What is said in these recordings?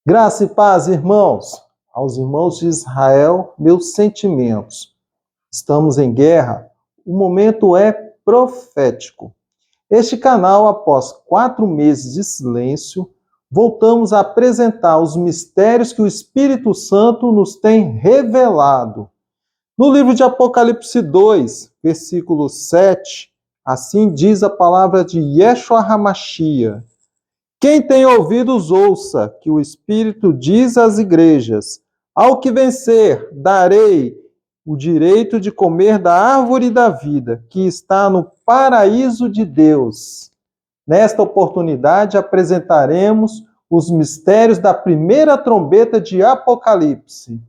Graça e paz, irmãos. Aos irmãos de Israel, meus sentimentos. Estamos em guerra. O momento é profético. Este canal, após 4 meses de silêncio, voltamos a apresentar os mistérios que o Espírito Santo nos tem revelado. No livro de Apocalipse 2, versículo 7, assim diz a palavra de Yeshua HaMashiach. Quem tem ouvidos, ouça, que o Espírito diz às igrejas: ao que vencer, darei o direito de comer da árvore da vida, que está no paraíso de Deus. Nesta oportunidade, apresentaremos os mistérios da primeira trombeta de Apocalipse.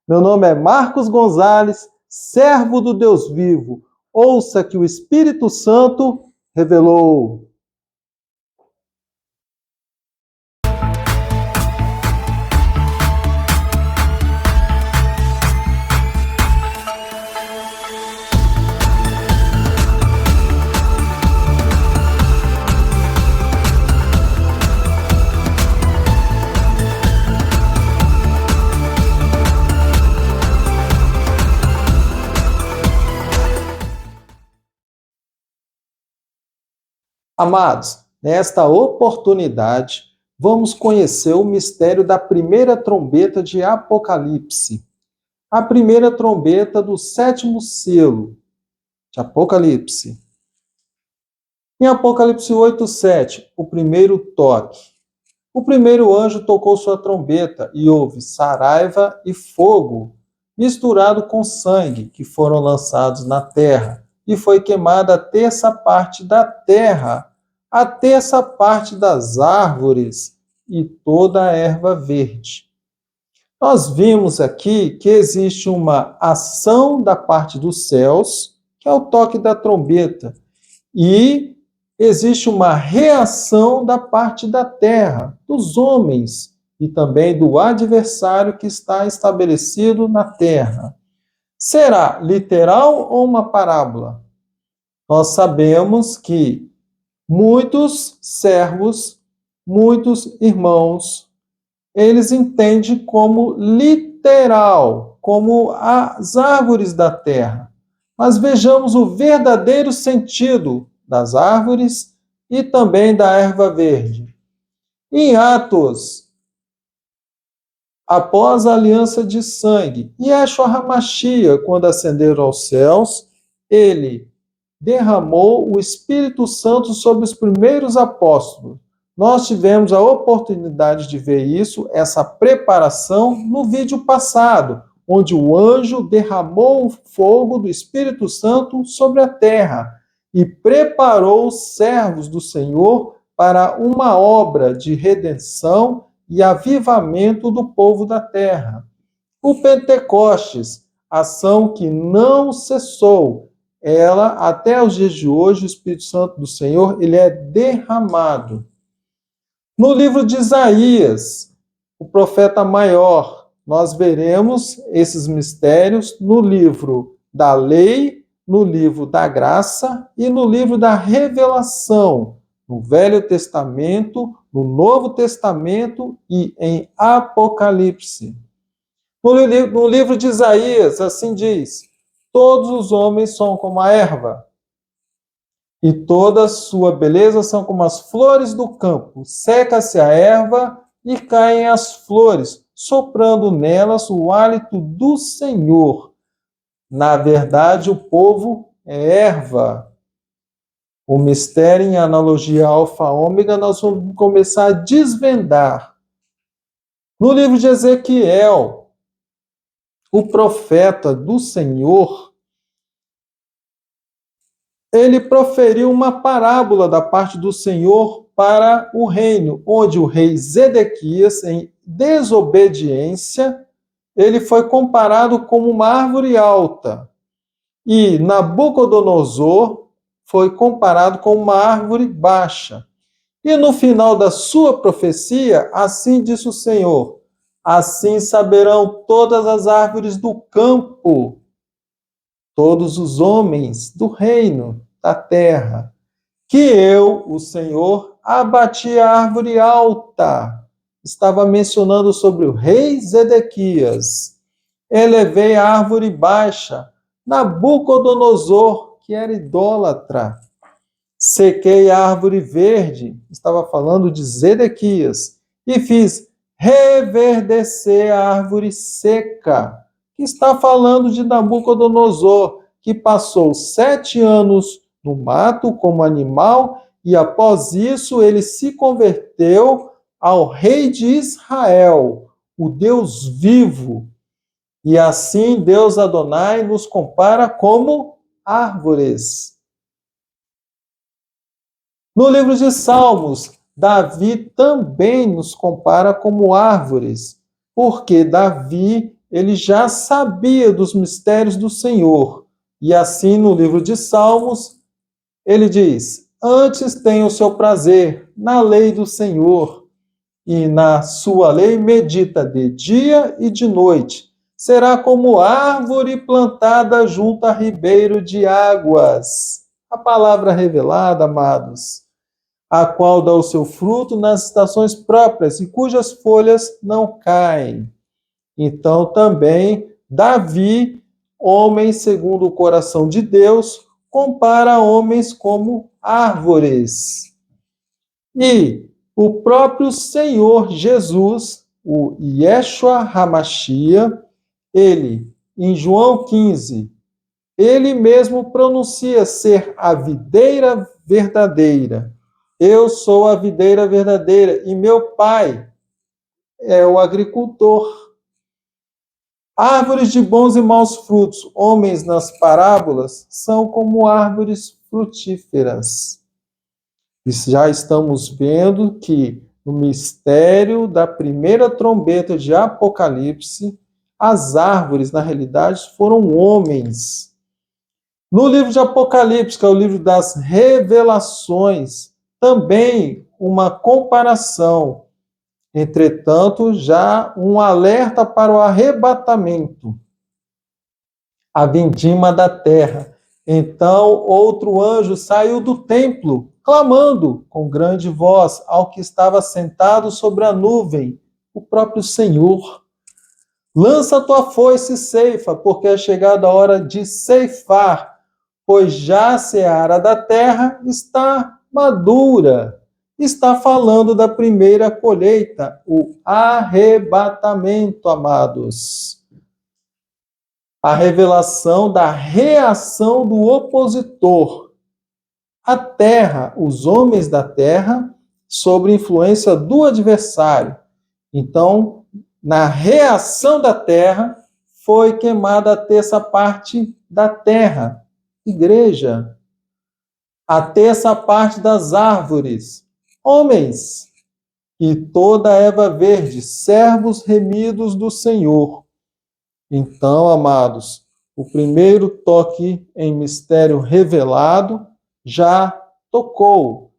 Meu nome é Marcos Gonzalez, servo do Deus vivo. Ouça que o Espírito Santo revelou. Amados, nesta oportunidade, vamos conhecer o mistério da primeira trombeta de Apocalipse. A primeira trombeta do 7º selo de Apocalipse. Em Apocalipse 8:7, o primeiro toque. O primeiro anjo tocou sua trombeta e houve saraiva e fogo misturado com sangue que foram lançados na terra. E foi queimada a terça parte da terra, a terça parte das árvores e toda a erva verde. Nós vimos aqui que existe uma ação da parte dos céus, que é o toque da trombeta, e existe uma reação da parte da terra, dos homens, e também do adversário que está estabelecido na terra. Será literal ou uma parábola? Nós sabemos que muitos servos, muitos irmãos, eles entendem como literal, como as árvores da terra. Mas vejamos o verdadeiro sentido das árvores e também da erva verde. Em Atos, após a aliança de sangue, Yeshua HaMashiach, quando ascenderam aos céus, ele derramou o Espírito Santo sobre os primeiros apóstolos. Nós tivemos a oportunidade de ver isso, essa preparação, no vídeo passado, onde o anjo derramou o fogo do Espírito Santo sobre a terra e preparou os servos do Senhor para uma obra de redenção e avivamento do povo da terra. O Pentecostes, ação que não cessou, ela, até os dias de hoje, o Espírito Santo do Senhor, ele é derramado. No livro de Isaías, o profeta maior, nós veremos esses mistérios no livro da lei, no livro da graça e no livro da revelação, no Velho Testamento, no Novo Testamento e em Apocalipse. No livro de Isaías, assim diz: todos os homens são como a erva, e toda a sua beleza são como as flores do campo. Seca-se a erva e caem as flores, soprando nelas o hálito do Senhor. Na verdade, o povo é erva. O mistério em analogia alfa-ômega nós vamos começar a desvendar. No livro de Ezequiel, o profeta do Senhor, ele proferiu uma parábola da parte do Senhor para o reino, onde o rei Zedequias, em desobediência, ele foi comparado como uma árvore alta, e Nabucodonosor foi comparado com uma árvore baixa. E no final da sua profecia, assim disse o Senhor: assim saberão todas as árvores do campo, todos os homens do reino da terra, que eu, o Senhor, abati a árvore alta estava mencionando sobre o rei Zedequias. Elevei a árvore baixa, Nabucodonosor, que era idólatra. Sequei a árvore verde, estava falando de Zedequias, e fiz reverdecer a árvore seca, que está falando de Nabucodonosor, que passou 7 anos no mato como animal, e após isso ele se converteu ao rei de Israel, o Deus vivo. E assim Deus Adonai nos compara como árvores. No livro de Salmos, Davi também nos compara como árvores, porque Davi ele já sabia dos mistérios do Senhor. E assim no livro de Salmos, ele diz: "Antes tenha o seu prazer na lei do Senhor, e na sua lei medita de dia e de noite. Será como árvore plantada junto a ribeiro de águas." A palavra revelada, amados, a qual dá o seu fruto nas estações próprias e cujas folhas não caem. Então também Davi, homem segundo o coração de Deus, compara homens como árvores. E o próprio Senhor Jesus, o Yeshua HaMashiach, ele, em João 15, ele mesmo pronuncia ser a videira verdadeira. Eu sou a videira verdadeira e meu pai é o agricultor. Árvores de bons e maus frutos, homens nas parábolas, são como árvores frutíferas. E já estamos vendo que no mistério da primeira trombeta de Apocalipse, as árvores, na realidade, foram homens. No livro de Apocalipse, que é o livro das revelações, também uma comparação. Entretanto, já um alerta para o arrebatamento, a vindima da terra. Então, outro anjo saiu do templo, clamando com grande voz ao que estava sentado sobre a nuvem, o próprio Senhor: "Lança tua foice e ceifa, porque é chegada a hora de ceifar, pois já a seara da terra está madura." Está falando da primeira colheita, o arrebatamento, amados. A revelação da reação do opositor. A terra, os homens da terra, sob influência do adversário. Então, na reação da terra, foi queimada a terça parte da terra, igreja. A terça parte das árvores, homens. E toda a erva verde, servos remidos do Senhor. Então, amados, o primeiro toque em mistério revelado já tocou.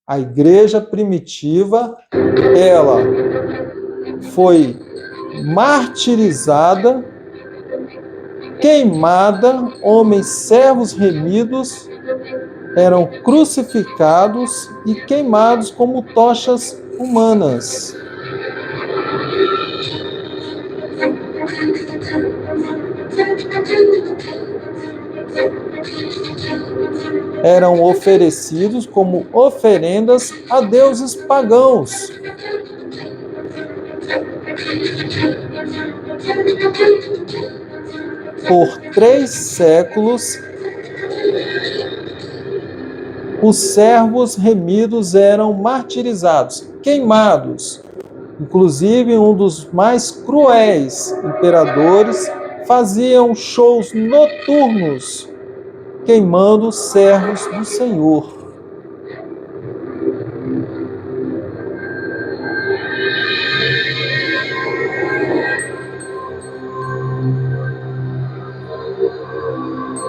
A igreja primitiva, ela foi martirizada, queimada, homens servos remidos eram crucificados e queimados como tochas humanas. Eram oferecidos como oferendas a deuses pagãos. Por 3 séculos, os servos remidos eram martirizados, queimados. Inclusive, um dos mais cruéis imperadores faziam shows noturnos, queimando os servos do Senhor.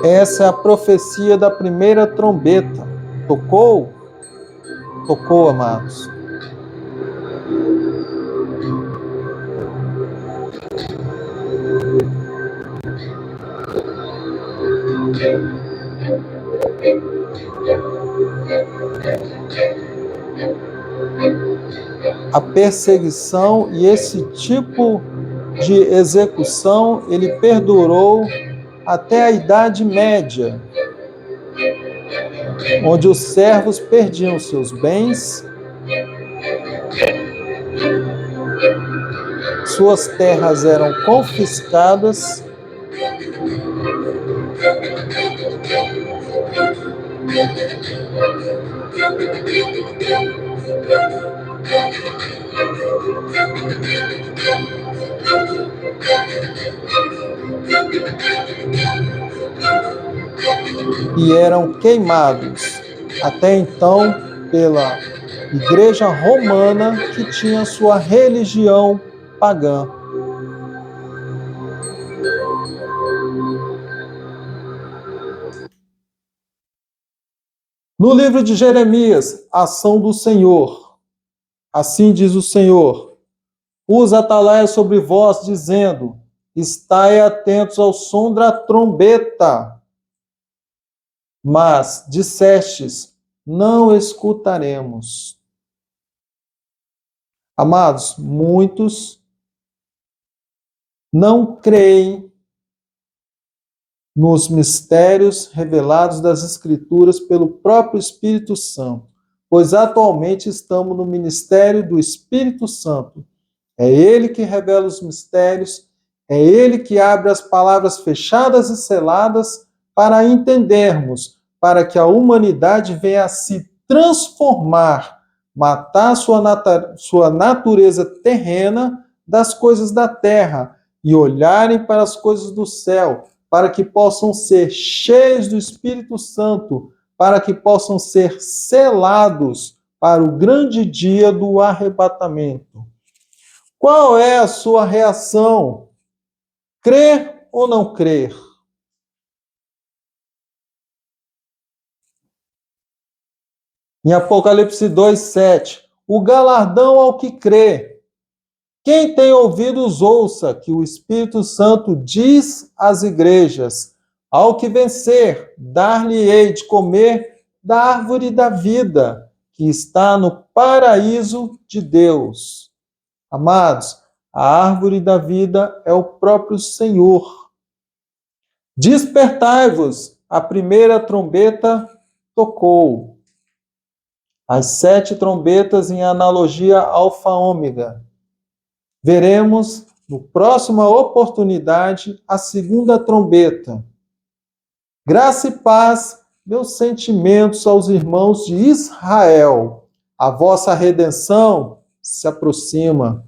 Essa é a profecia da primeira trombeta. Tocou? Tocou, amados. a perseguição, e esse tipo de execução ele perdurou até a Idade Média, onde os servos perdiam seus bens, suas terras eram confiscadas e eram queimados, até então pela Igreja Romana, que tinha sua religião pagã. No livro de Jeremias, ação do Senhor. Assim diz o Senhor: os atalaias sobre vós, dizendo: estai atentos ao som da trombeta. Mas dissestes: não escutaremos. Amados, muitos não creem nos mistérios revelados das Escrituras pelo próprio Espírito Santo, pois atualmente estamos no ministério do Espírito Santo. É Ele que revela os mistérios, é Ele que abre as palavras fechadas e seladas para entendermos, para que a humanidade venha a se transformar, matar sua natureza terrena das coisas da terra e olharem para as coisas do céu, para que possam ser cheios do Espírito Santo, para que possam ser selados para o grande dia do arrebatamento. Qual é a sua reação? Crer ou não crer? Em Apocalipse 2:7, o galardão ao que crê. Quem tem ouvidos, ouça que o Espírito Santo diz às igrejas: ao que vencer, dar-lhe-ei de comer da árvore da vida, que está no paraíso de Deus. Amados, a árvore da vida é o próprio Senhor. Despertai-vos, a primeira trombeta tocou. As 7 trombetas em analogia alfa-ômega. Veremos, no próxima oportunidade, a segunda trombeta. Graça e paz, meus sentimentos aos irmãos de Israel. A vossa redenção se aproxima.